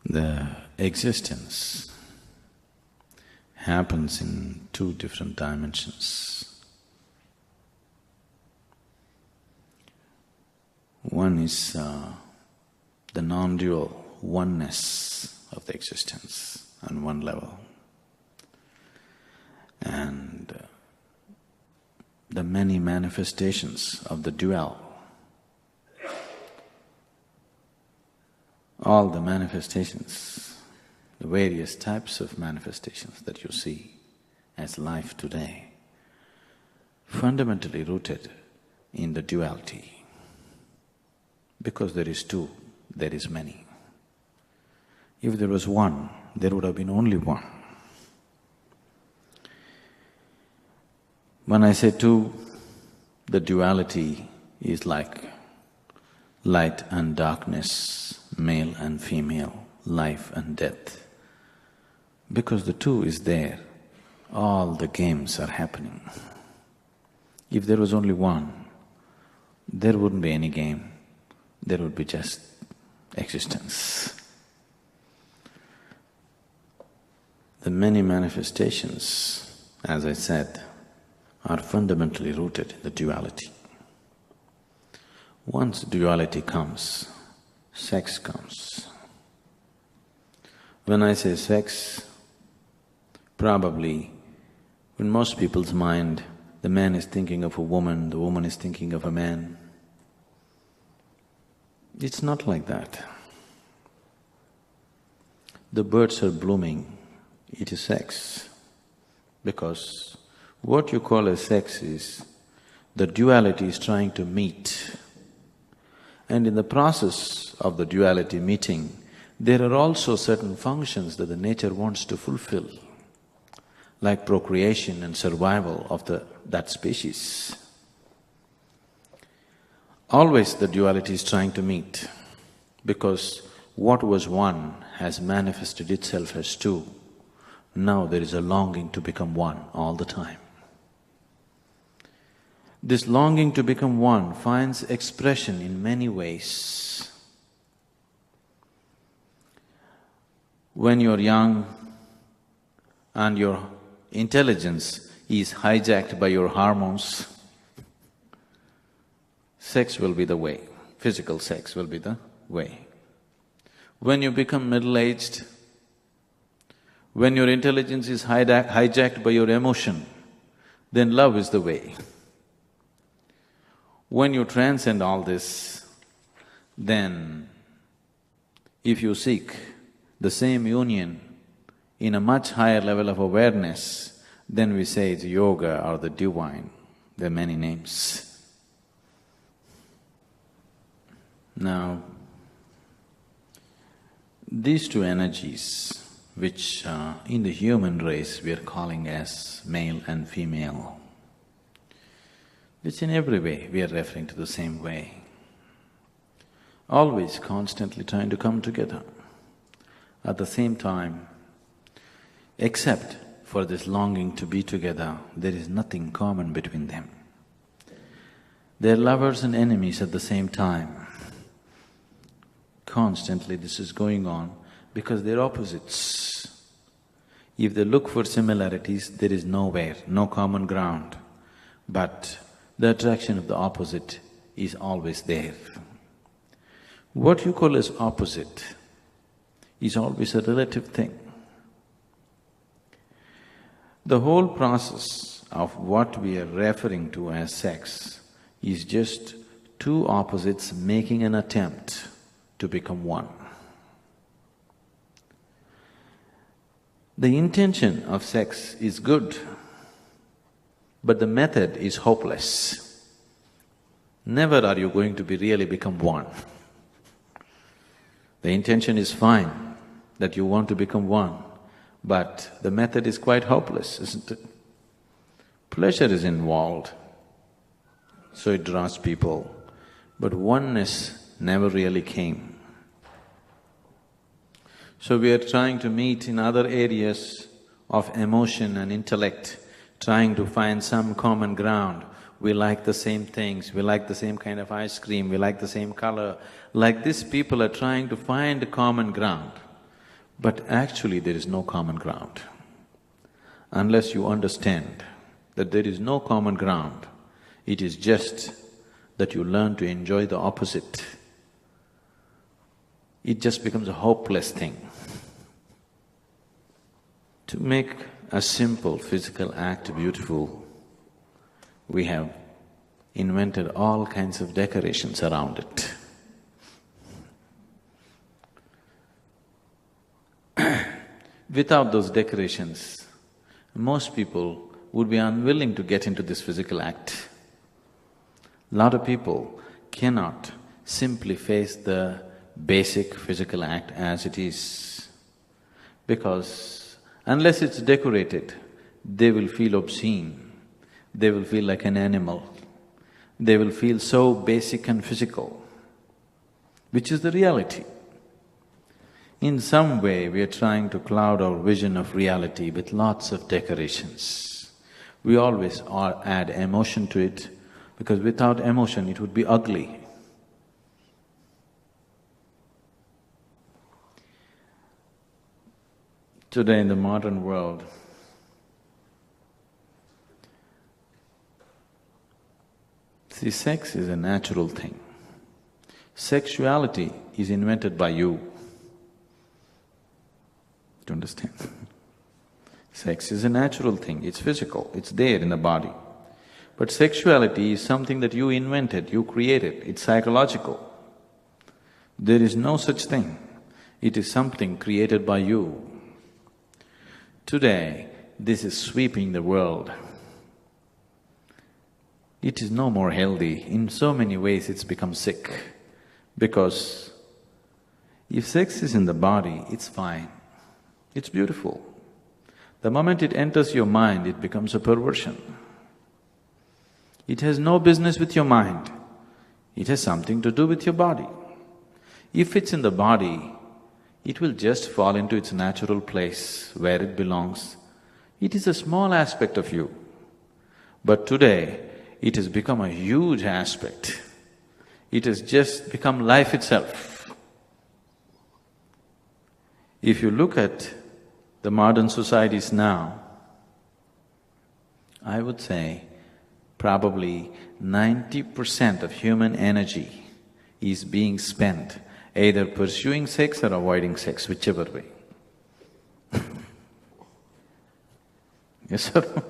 The existence happens in two different dimensions. One is the non-dual oneness of the existence on one level, and the many manifestations of the dual. All the manifestations, the various types of manifestations that you see as life today, fundamentally rooted in the duality. Because there is two, there is many. If there was one, there would have been only one. When I say two, the duality is like light and darkness, male and female, life and death. Because the two is there, all the games are happening. If there was only one, there wouldn't be any game, there would be just existence. The many manifestations, as I said, are fundamentally rooted in the duality. Once duality comes, sex comes. When I say sex, probably in most people's mind, the man is thinking of a woman, the woman is thinking of a man. It's not like that. The birds are blooming, it is sex. Because what you call as sex is the duality is trying to meet. And in the process of the duality meeting, there are also certain functions that the nature wants to fulfill, like procreation and survival of that species. Always the duality is trying to meet, because what was one has manifested itself as two. Now there is a longing to become one all the time. This longing to become one finds expression in many ways. When you're young and your intelligence is hijacked by your hormones, sex will be the way, physical sex will be the way. When you become middle-aged, when your intelligence is hijacked by your emotion, then love is the way. When you transcend all this, then if you seek the same union in a much higher level of awareness, then we say it's yoga or the divine. There are many names. Now, these two energies, which in the human race we are calling as male and female, it's in every way we are referring to the same way. Always constantly trying to come together. At the same time, except for this longing to be together, there is nothing common between them. They are lovers and enemies at the same time. Constantly this is going on because they're opposites. If they look for similarities, there is nowhere, no common ground. But the attraction of the opposite is always there. What you call as opposite is always a relative thing. The whole process of what we are referring to as sex is just two opposites making an attempt to become one. The intention of sex is good, but the method is hopeless. Never are you going to be really become one. The intention is fine, that you want to become one, but the method is quite hopeless, isn't it? Pleasure is involved, so it draws people, but oneness never really came. So we are trying to meet in other areas of emotion and intellect, trying to find some common ground. We like the same things, we like the same kind of ice cream, we like the same color. Like this, people are trying to find a common ground. But actually there is no common ground. Unless you understand that there is no common ground, it is just that you learn to enjoy the opposite, it just becomes a hopeless thing. To make a simple physical act beautiful, we have invented all kinds of decorations around it. Without those decorations, most people would be unwilling to get into this physical act. Lot of people cannot simply face the basic physical act as it is, because unless it's decorated, they will feel obscene, they will feel like an animal, they will feel so basic and physical, which is the reality. In some way, we are trying to cloud our vision of reality with lots of decorations. We always add emotion to it, because without emotion it would be ugly. Today in the modern world, see, sex is a natural thing. Sexuality is invented by you. Do you understand? Sex is a natural thing, it's physical, it's there in the body. But sexuality is something that you invented, you created, it's psychological. There is no such thing, it is something created by you. Today, this is sweeping the world. It is no more healthy, in so many ways it's become sick. Because if sex is in the body, it's fine, it's beautiful. The moment it enters your mind, it becomes a perversion. It has no business with your mind, it has something to do with your body. If it's in the body, it will just fall into its natural place where it belongs. It is a small aspect of you. But today, it has become a huge aspect. It has just become life itself. If you look at the modern societies now, I would say probably 90% of human energy is being spent either pursuing sex or avoiding sex, whichever way. Yes, sir?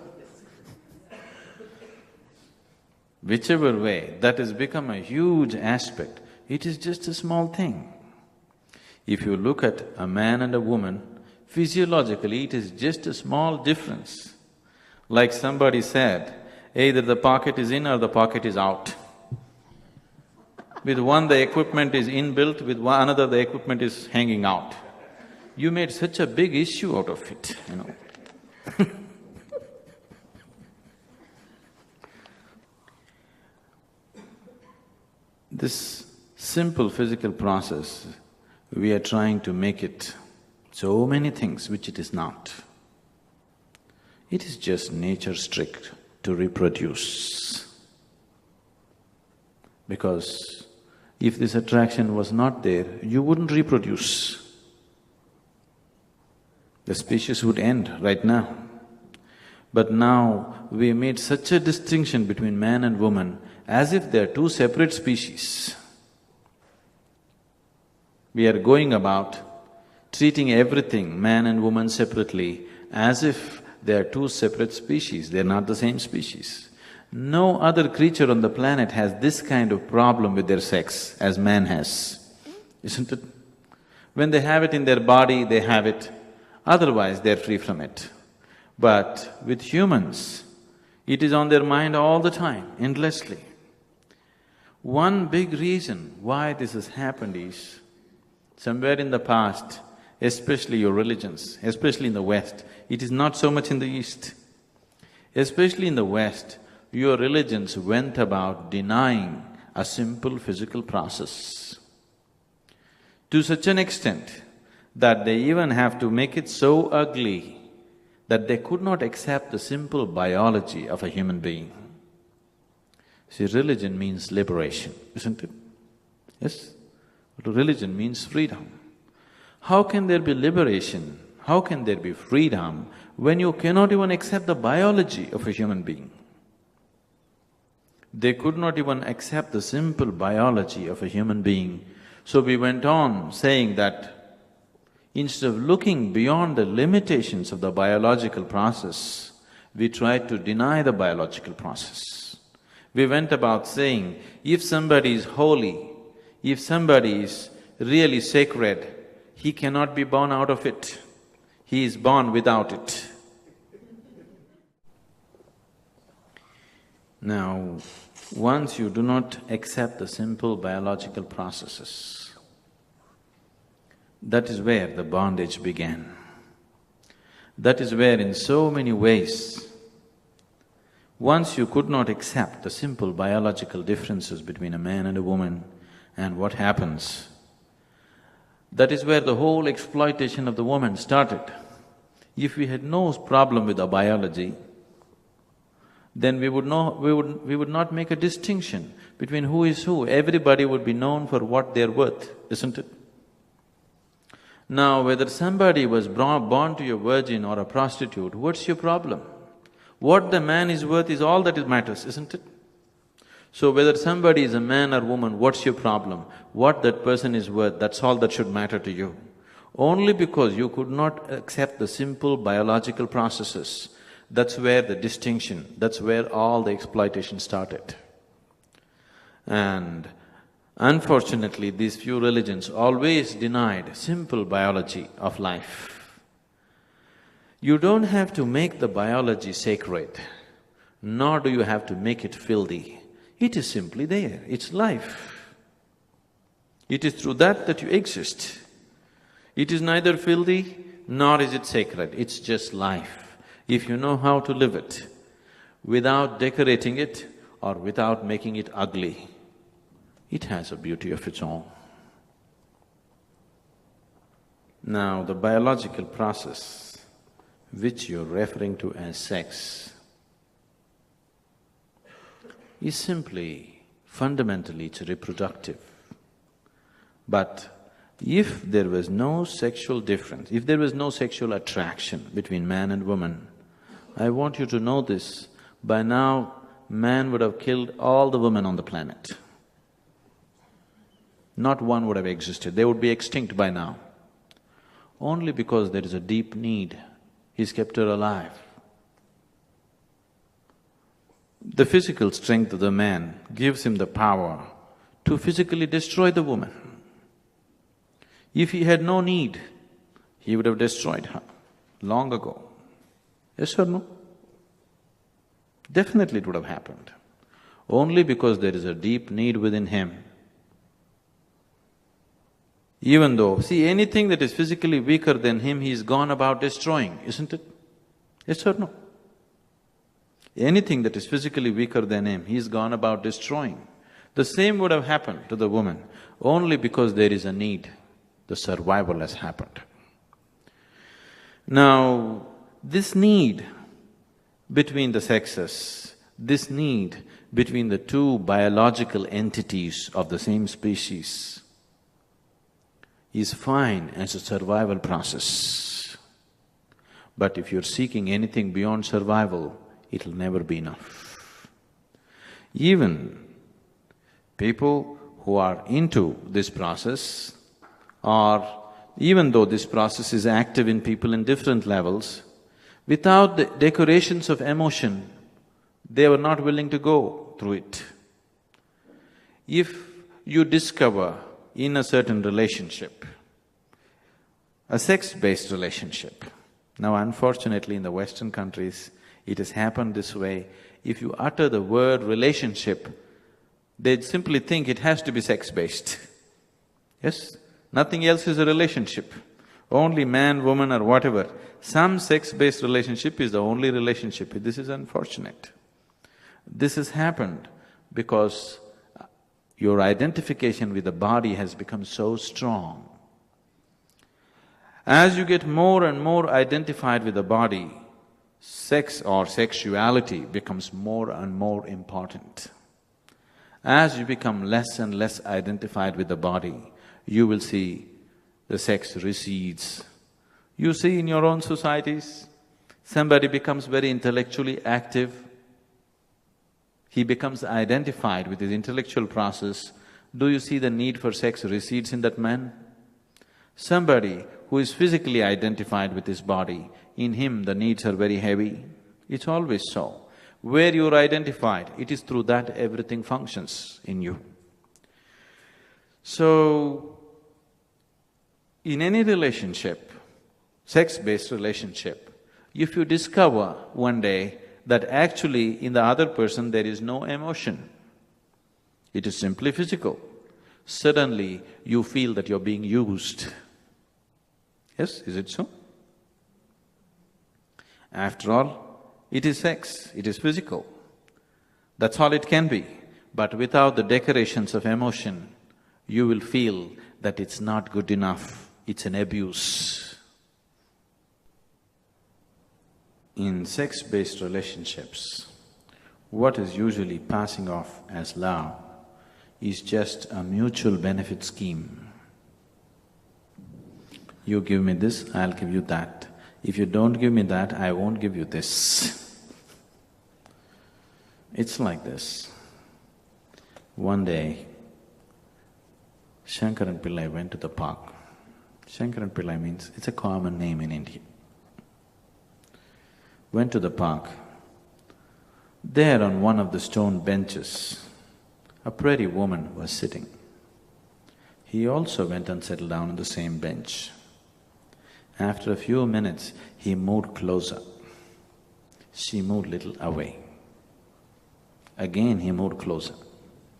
Whichever way, that has become a huge aspect. It is just a small thing. If you look at a man and a woman, physiologically it is just a small difference. Like somebody said, either the pocket is in or the pocket is out. With one the equipment is inbuilt, with another the equipment is hanging out. You made such a big issue out of it, you know. This simple physical process, we are trying to make it so many things which it is not. It is just nature's trick to reproduce. Because if this attraction was not there, you wouldn't reproduce. The species would end right now. But now we made such a distinction between man and woman as if they are two separate species. We are going about treating everything, man and woman separately, as if they are two separate species, they are not the same species. No other creature on the planet has this kind of problem with their sex as man has, isn't it? When they have it in their body, they have it, otherwise they're free from it. But with humans, it is on their mind all the time, endlessly. One big reason why this has happened is, somewhere in the past, especially your religions, especially in the West, it is not so much in the East. Especially in the West, your religions went about denying a simple physical process to such an extent that they even have to make it so ugly that they could not accept the simple biology of a human being. See, religion means liberation, isn't it? Yes? Religion means freedom. How can there be liberation? How can there be freedom when you cannot even accept the biology of a human being? They could not even accept the simple biology of a human being. So we went on saying that instead of looking beyond the limitations of the biological process, we tried to deny the biological process. We went about saying, if somebody is holy, if somebody is really sacred, he cannot be born out of it. He is born without it. Now, once you do not accept the simple biological processes, that is where the bondage began. That is where in so many ways, once you could not accept the simple biological differences between a man and a woman and what happens, that is where the whole exploitation of the woman started. If we had no problem with our biology, then we would not make a distinction between who is who. Everybody would be known for what they're worth, isn't it? Now, whether somebody was born to a virgin or a prostitute, what's your problem? What the man is worth is all that it matters, isn't it? So whether somebody is a man or woman, what's your problem? What that person is worth, that's all that should matter to you. Only because you could not accept the simple biological processes, that's where the distinction, that's where all the exploitation started. And unfortunately, these few religions always denied simple biology of life. You don't have to make the biology sacred, nor do you have to make it filthy. It is simply there, it's life. It is through that you exist. It is neither filthy nor is it sacred, it's just life. If you know how to live it, without decorating it or without making it ugly, it has a beauty of its own. Now, the biological process which you're referring to as sex is simply, fundamentally, it's reproductive. But if there was no sexual difference, if there was no sexual attraction between man and woman, I want you to know this, by now man would have killed all the women on the planet. Not one would have existed, they would be extinct by now. Only because there is a deep need, he's kept her alive. The physical strength of the man gives him the power to physically destroy the woman. If he had no need, he would have destroyed her long ago. Yes or no? Definitely it would have happened. Only because there is a deep need within him. Even though, see, anything that is physically weaker than him, he's gone about destroying, isn't it? Yes or no? Anything that is physically weaker than him, he's gone about destroying. The same would have happened to the woman, only because there is a need, the survival has happened. Now, this need between the sexes, this need between the two biological entities of the same species is fine as a survival process. But if you're seeking anything beyond survival, it'll never be enough. Even people who are into this process, or even though this process is active in people in different levels, without the decorations of emotion, they were not willing to go through it. If you discover in a certain relationship, a sex-based relationship, now unfortunately in the Western countries, it has happened this way. If you utter the word relationship, they'd simply think it has to be sex-based. Yes? Nothing else is a relationship. Only man, woman or whatever, some sex-based relationship is the only relationship. This is unfortunate. This has happened because your identification with the body has become so strong. As you get more and more identified with the body, sex or sexuality becomes more and more important. As you become less and less identified with the body, you will see the sex recedes. You see in your own societies, somebody becomes very intellectually active, he becomes identified with his intellectual process. Do you see the need for sex recedes in that man? Somebody who is physically identified with his body, in him the needs are very heavy. It's always so. Where you're identified, it is through that everything functions in you. So, in any relationship, sex-based relationship, if you discover one day that actually in the other person there is no emotion, it is simply physical, suddenly you feel that you're being used. Yes, is it so? After all, it is sex, it is physical. That's all it can be. But without the decorations of emotion, you will feel that it's not good enough, it's an abuse. In sex-based relationships, what is usually passing off as love is just a mutual benefit scheme. You give me this, I'll give you that. If you don't give me that, I won't give you this. It's like this. One day, Shankaran Pillai went to the park. Shankaran Pillai means, it's a common name in India. Went to the park. There on one of the stone benches, a pretty woman was sitting. He also went and settled down on the same bench. After a few minutes, he moved closer. She moved little away. Again he moved closer.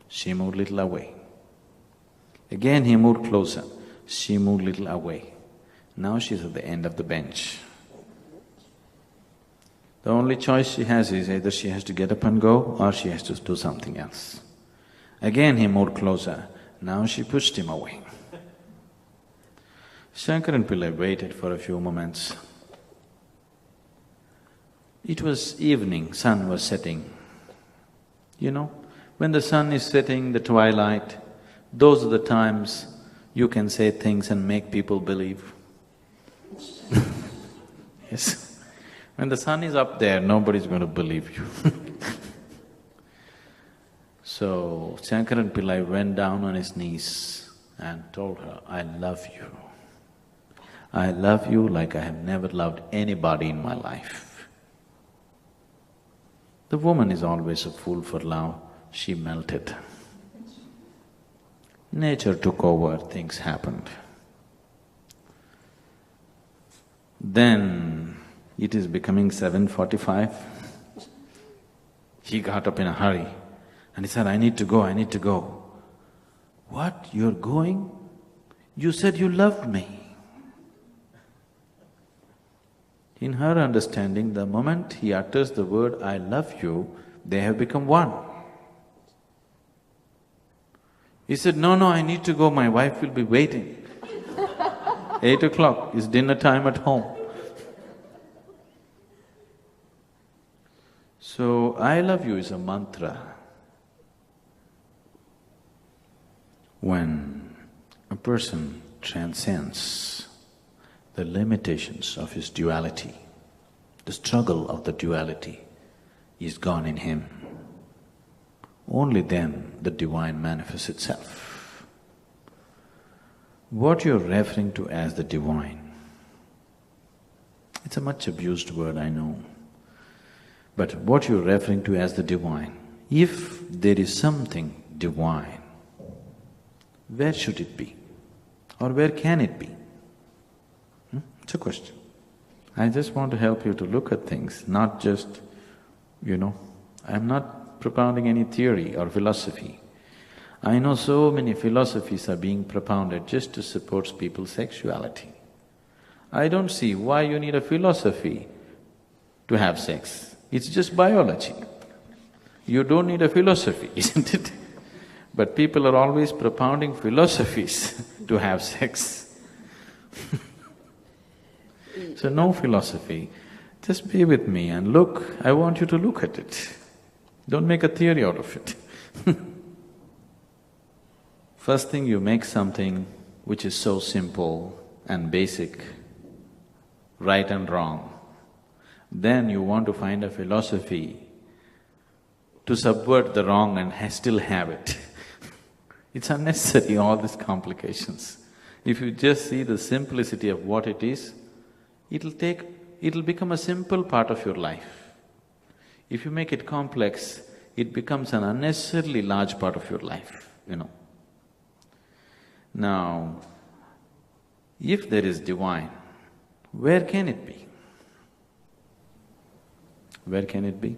She moved little away. Again he moved closer. She moved little away. Now she's at the end of the bench. The only choice she has is either she has to get up and go or she has to do something else. Again he moved closer. Now she pushed him away. Shankaran Pillai waited for a few moments. It was evening, sun was setting. You know, when the sun is setting, the twilight, those are the times you can say things and make people believe. Yes. When the sun is up there, nobody's going to believe you. So, Shankaran Pillai went down on his knees and told her, I love you. I love you like I have never loved anybody in my life. The woman is always a fool for love, she melted. Nature took over, things happened. Then it is becoming 7:45. He got up in a hurry and he said, I need to go, I need to go. What, you're going? You said you loved me. In her understanding, the moment he utters the word, I love you, they have become one. He said, no, I need to go, my wife will be waiting. 8 o'clock is dinner time at home. So, I love you is a mantra. When a person transcends the limitations of his duality, the struggle of the duality is gone in him. Only then the divine manifests itself. What you're referring to as the divine, it's a much abused word, I know. But what you're referring to as the divine, if there is something divine, where should it be? Or where can it be? It's a question. I just want to help you to look at things, not just, I'm not propounding any theory or philosophy. I know so many philosophies are being propounded just to support people's sexuality. I don't see why you need a philosophy to have sex. It's just biology. You don't need a philosophy, isn't it? But people are always propounding philosophies to have sex. So no philosophy, just be with me and look, I want you to look at it. Don't make a theory out of it. First thing you make something, which is so simple and basic, right and wrong, then you want to find a philosophy to subvert the wrong and still have it. It's unnecessary, all these complications. If you just see the simplicity of what it is, it'll become a simple part of your life. If you make it complex, it becomes an unnecessarily large part of your life, Now, if there is divine, where can it be? Where can it be?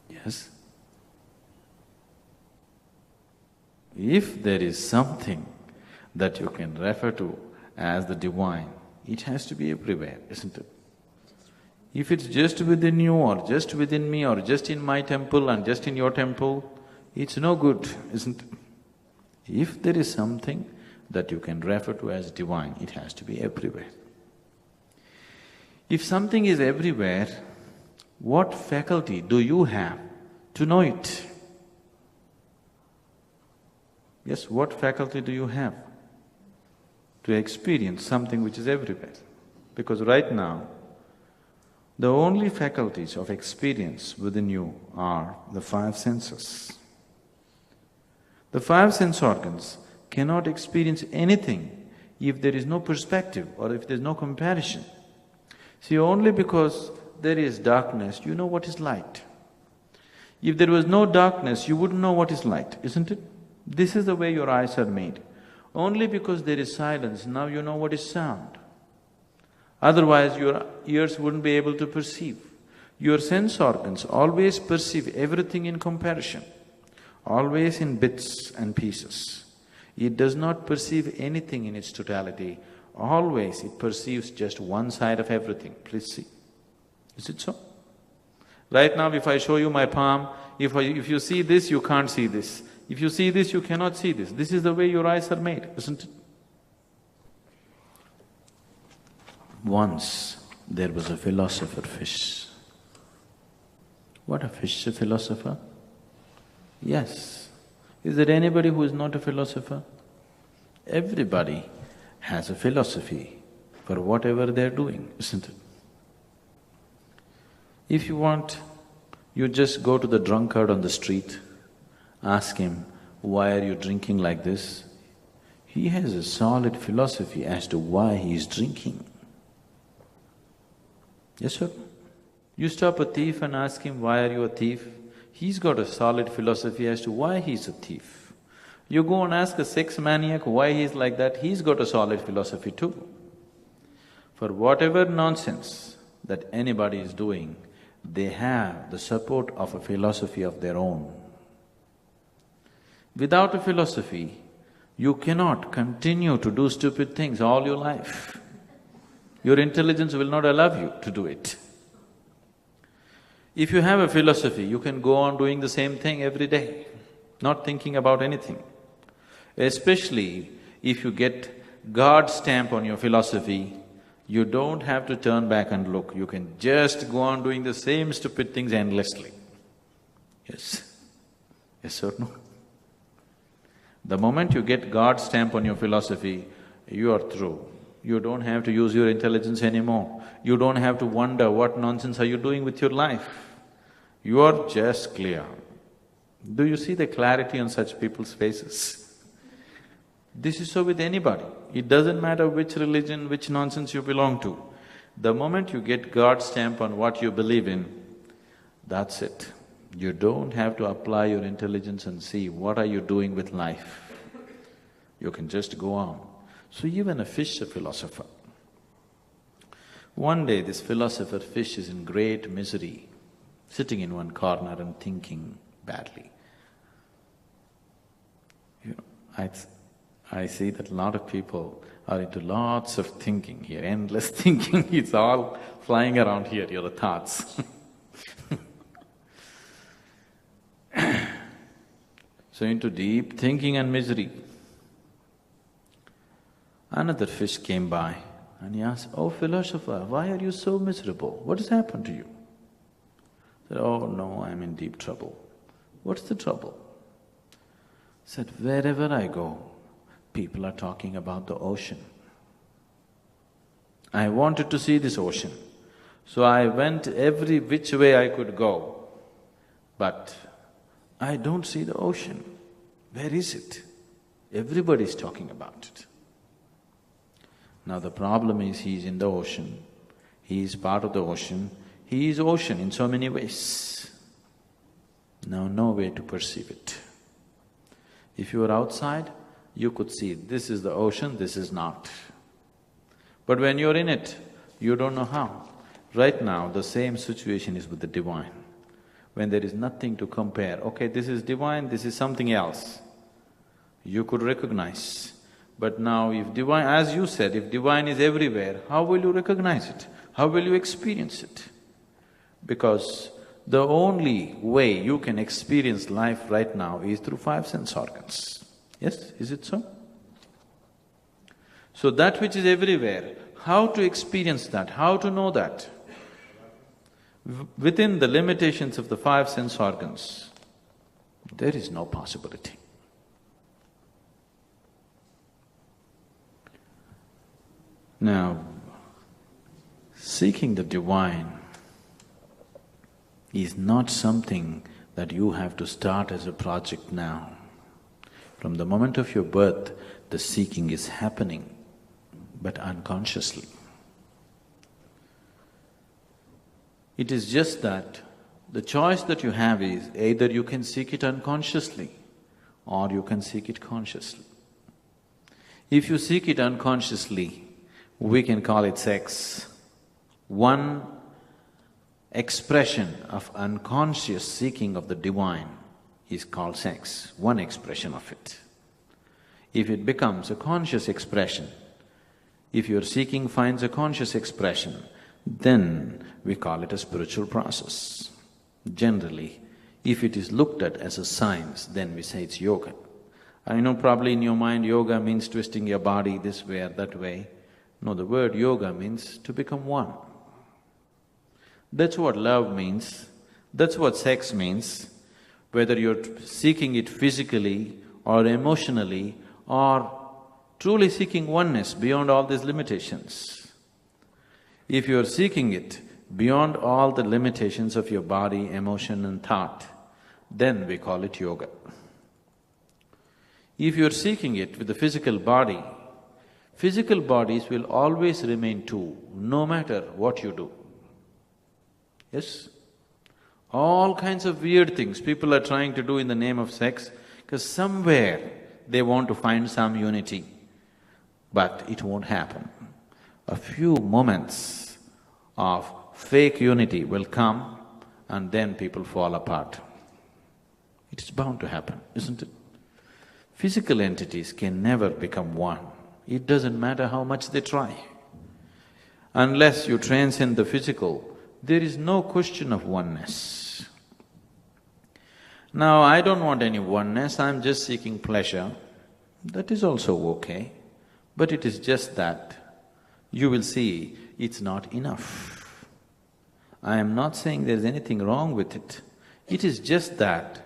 Yes? If there is something that you can refer to as the divine, it has to be everywhere, isn't it? If it's just within you or just within me or just in my temple and just in your temple, it's no good, isn't it? If there is something that you can refer to as divine, it has to be everywhere. If something is everywhere, what faculty do you have to know it? Yes, what faculty do you have to experience something which is everywhere? Because right now, the only faculties of experience within you are the five senses. The five sense organs cannot experience anything if there is no perspective or if there is no comparison. See, only because there is darkness, you know what is light. If there was no darkness, you wouldn't know what is light, isn't it? This is the way your eyes are made. Only because there is silence, now you know what is sound. Otherwise, your ears wouldn't be able to perceive. Your sense organs always perceive everything in comparison, always in bits and pieces. It does not perceive anything in its totality, always it perceives just one side of everything. Please see. Is it so? Right now, if I show you my palm, if you see this, you can't see this. If you see this, you cannot see this. This is the way your eyes are made, isn't it? Once there was a philosopher fish. What a fish, a philosopher? Yes. Is there anybody who is not a philosopher? Everybody has a philosophy for whatever they're doing, isn't it? If you want, you just go to the drunkard on the street, ask him, why are you drinking like this? He has a solid philosophy as to why he is drinking. Yes, sir? You stop a thief and ask him, why are you a thief? He's got a solid philosophy as to why he's a thief. You go and ask a sex maniac why he's like that, he's got a solid philosophy too. For whatever nonsense that anybody is doing, they have the support of a philosophy of their own. Without a philosophy, you cannot continue to do stupid things all your life. Your intelligence will not allow you to do it. If you have a philosophy, you can go on doing the same thing every day, not thinking about anything. Especially if you get God's stamp on your philosophy, you don't have to turn back and look, you can just go on doing the same stupid things endlessly. Yes? Yes or no? The moment you get God's stamp on your philosophy, you are through. You don't have to use your intelligence anymore. You don't have to wonder what nonsense are you doing with your life. You are just clear. Do you see the clarity on such people's faces? This is so with anybody. It doesn't matter which religion, which nonsense you belong to. The moment you get God's stamp on what you believe in, that's it. You don't have to apply your intelligence and see what are you doing with life. You can just go on. So even a fish, a philosopher. One day this philosopher fish is in great misery, sitting in one corner and thinking badly. I see that a lot of people are into lots of thinking here, endless thinking, it's all flying around here, your thoughts. So into deep thinking and misery. Another fish came by and he asked, "Oh philosopher, why are you so miserable? What has happened to you?" He said, "Oh no, I'm in deep trouble." "What's the trouble?" said, wherever I go, people are talking about the ocean. I wanted to see this ocean, so I went every which way I could go, but I don't see the ocean. Where is it? Everybody's talking about it. Now the problem is he is in the ocean, he is part of the ocean, he is ocean in so many ways. Now no way to perceive it. If you were outside, you could see this is the ocean, this is not. But when you're in it, you don't know how. Right now, the same situation is with the divine. When there is nothing to compare, okay, this is divine, this is something else, you could recognize. But now if divine, as you said, if divine is everywhere, how will you recognize it? How will you experience it? Because the only way you can experience life right now is through five sense organs. Yes, is it so? So that which is everywhere, how to experience that, how to know that? Within the limitations of the five sense organs, there is no possibility. Now, seeking the divine is not something that you have to start as a project now. From the moment of your birth, the seeking is happening, but unconsciously. It is just that the choice that you have is either you can seek it unconsciously or you can seek it consciously. If you seek it unconsciously, we can call it sex. One expression of unconscious seeking of the divine is called sex, one expression of it. If it becomes a conscious expression, if your seeking finds a conscious expression, then we call it a spiritual process. Generally, if it is looked at as a science, then we say it's yoga. I know probably in your mind yoga means twisting your body this way or that way. No, the word yoga means to become one. That's what love means, that's what sex means. Whether you're seeking it physically or emotionally or truly seeking oneness beyond all these limitations. If you're seeking it beyond all the limitations of your body, emotion and thought, then we call it yoga. If you're seeking it with the physical body, physical bodies will always remain two, no matter what you do. Yes? All kinds of weird things people are trying to do in the name of sex, because somewhere they want to find some unity, but it won't happen. A few moments of fake unity will come and then people fall apart. It's bound to happen, isn't it? Physical entities can never become one. It doesn't matter how much they try. Unless you transcend the physical, there is no question of oneness. Now, I don't want any oneness, I'm just seeking pleasure. That is also okay, but it is just that you will see it's not enough. I am not saying there is anything wrong with it. It is just that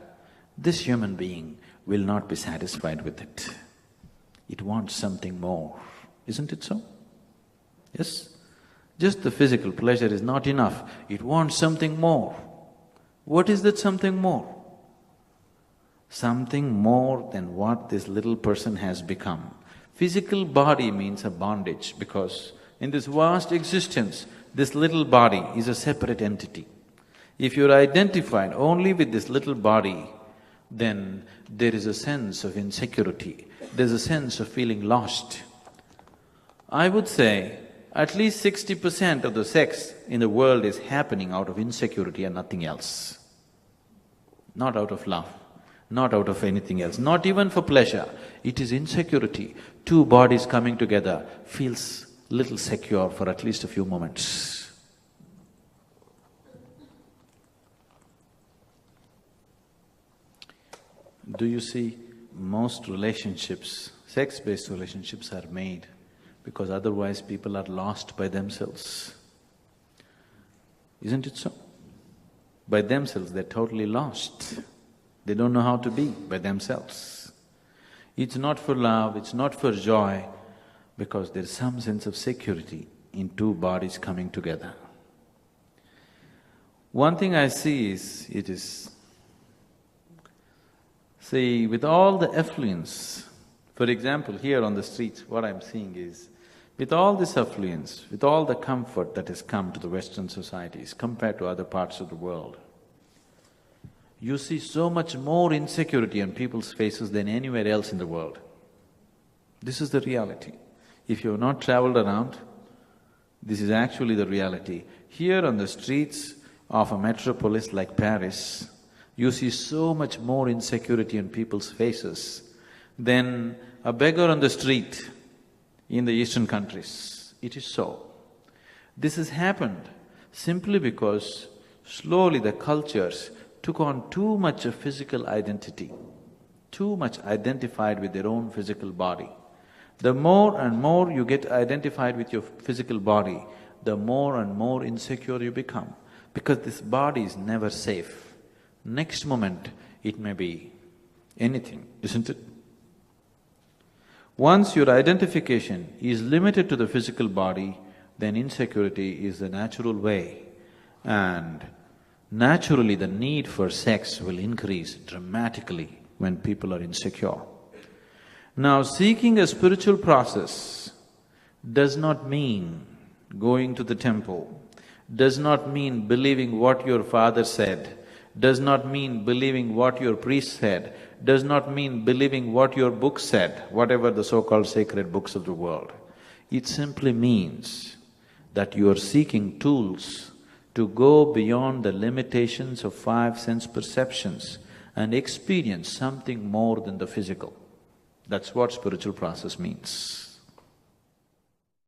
this human being will not be satisfied with it. It wants something more, isn't it so? Yes? Just the physical pleasure is not enough, it wants something more. What is that something more? Something more than what this little person has become. Physical body means a bondage because in this vast existence, this little body is a separate entity. If you're identified only with this little body, then there is a sense of insecurity, there's a sense of feeling lost. I would say at least 60% of the sex in the world is happening out of insecurity and nothing else. Not out of love, not out of anything else, not even for pleasure. It is insecurity. Two bodies coming together feels little secure for at least a few moments. Do you see, most relationships, sex-based relationships are made because otherwise people are lost by themselves. Isn't it so? By themselves, they're totally lost. They don't know how to be by themselves. It's not for love, it's not for joy, because there's some sense of security in two bodies coming together. One thing I see is, see, with all the affluence, for example, here on the streets, what I'm seeing is, with all this affluence, with all the comfort that has come to the Western societies compared to other parts of the world, you see so much more insecurity on people's faces than anywhere else in the world. This is the reality. If you have not traveled around, this is actually the reality. Here on the streets of a metropolis like Paris, you see so much more insecurity on people's faces than a beggar on the street in the Eastern countries. It is so. This has happened simply because slowly the cultures took on too much of physical identity, too much identified with their own physical body. The more and more you get identified with your physical body, the more and more insecure you become, because this body is never safe. Next moment, it may be anything, isn't it? Once your identification is limited to the physical body, then insecurity is the natural way, and naturally the need for sex will increase dramatically when people are insecure. Now, seeking a spiritual process does not mean going to the temple, does not mean believing what your father said, does not mean believing what your priest said, does not mean believing what your book said, whatever the so-called sacred books of the world. It simply means that you are seeking tools to go beyond the limitations of five sense perceptions and experience something more than the physical. That's what spiritual process means.